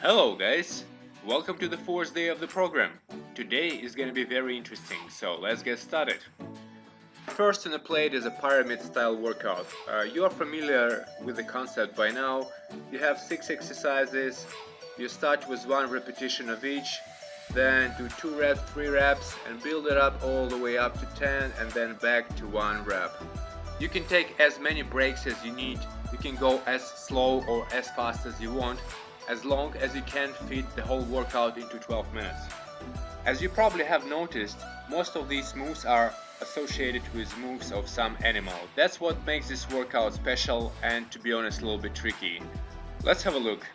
Hello guys, welcome to the fourth day of the program. Today is going to be very interesting, so let's get started. First on the plate is a pyramid style workout. You are familiar with the concept by now. You have 6 exercises. You start with 1 repetition of each, then do 2 reps, 3 reps and build it up all the way up to 10 and then back to 1 rep. You can take as many breaks as you need. You can go as slow or as fast as you want, as long as you can fit the whole workout into 12 minutes. As you probably have noticed, most of these moves are associated with moves of some animal. That's what makes this workout special and, to be honest, a little bit tricky. Let's have a look.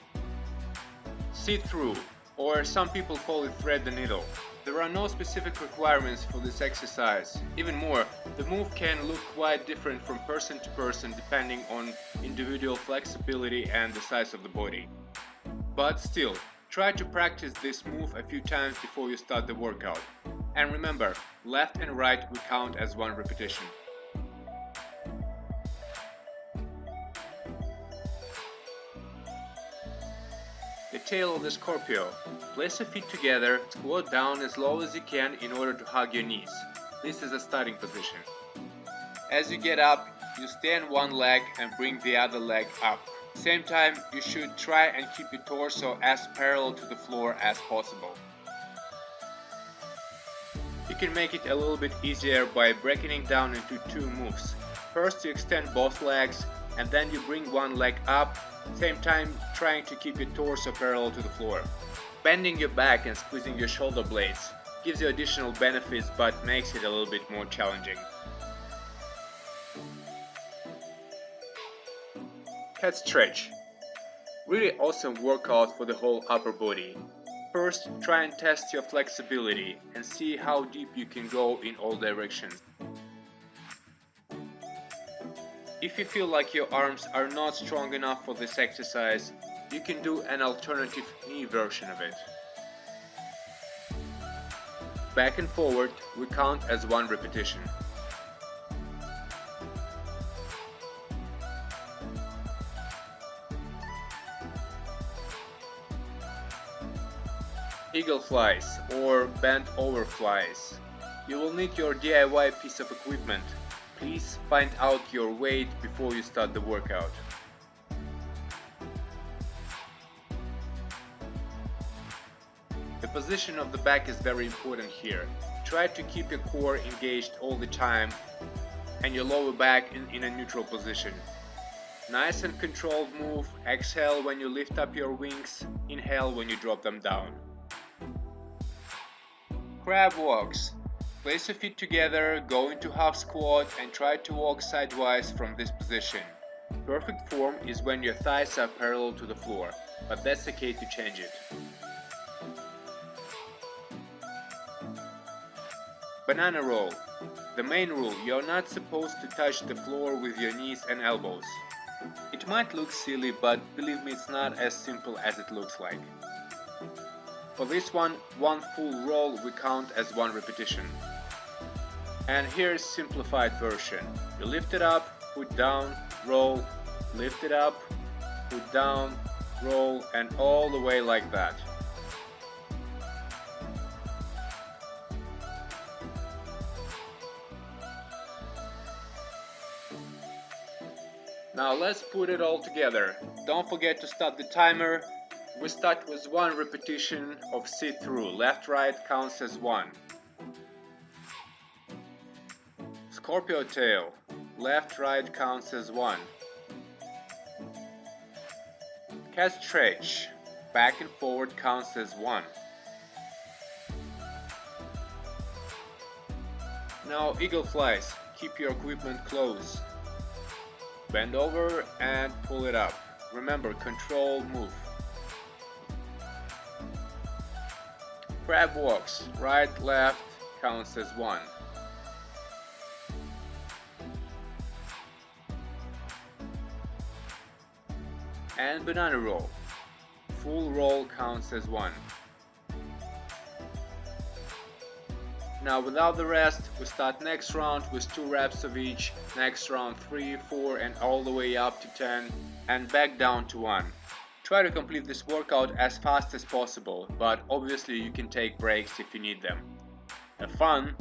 See-through, or some people call it thread the needle. There are no specific requirements for this exercise. Even more, the move can look quite different from person to person depending on individual flexibility and the size of the body. But still, try to practice this move a few times before you start the workout. And remember, left and right will count as 1 repetition. The tail of the Scorpio. Place your feet together, squat down as low as you can in order to hug your knees. This is a starting position. As you get up, you stand one leg and bring the other leg up. Same time, you should try and keep your torso as parallel to the floor as possible. You can make it a little bit easier by breaking it down into 2 moves. First you extend both legs and then you bring one leg up, same time trying to keep your torso parallel to the floor. Bending your back and squeezing your shoulder blades gives you additional benefits but makes it a little bit more challenging. Cat stretch. Really awesome workout for the whole upper body. First, try and test your flexibility and see how deep you can go in all directions. If you feel like your arms are not strong enough for this exercise, you can do an alternative knee version of it. Back and forward we count as 1 repetition. Eagle flies or bent over flies. You will need your DIY piece of equipment. Please find out your weight before you start the workout. The position of the back is very important here. Try to keep your core engaged all the time and your lower back in a neutral position. Nice and controlled move. Exhale when you lift up your wings, inhale when you drop them down. Crab walks. Place your feet together, go into half squat and try to walk sidewise from this position. Perfect form is when your thighs are parallel to the floor, but that's okay to change it. Banana roll. The main rule, you're not supposed to touch the floor with your knees and elbows. It might look silly, but believe me, it's not as simple as it looks like. For this one full roll we count as 1 repetition. And here's simplified version. You lift it up, put down, roll, lift it up, put down, roll, and all the way like that. Now let's put it all together. Don't forget to start the timer. We start with 1 repetition of see-through. Left-right counts as 1. Scorpio tail. Left-right counts as 1. Cat stretch. Back and forward counts as 1. Now eagle flies. Keep your equipment close. Bend over and pull it up. Remember, controlled move. Crab walks, right, left, counts as 1. And banana roll. Full roll counts as 1. Now without the rest, we start next round with 2 reps of each, next round 3, 4 and all the way up to 10 and back down to 1. Try to complete this workout as fast as possible, but obviously you can take breaks if you need them. Have fun!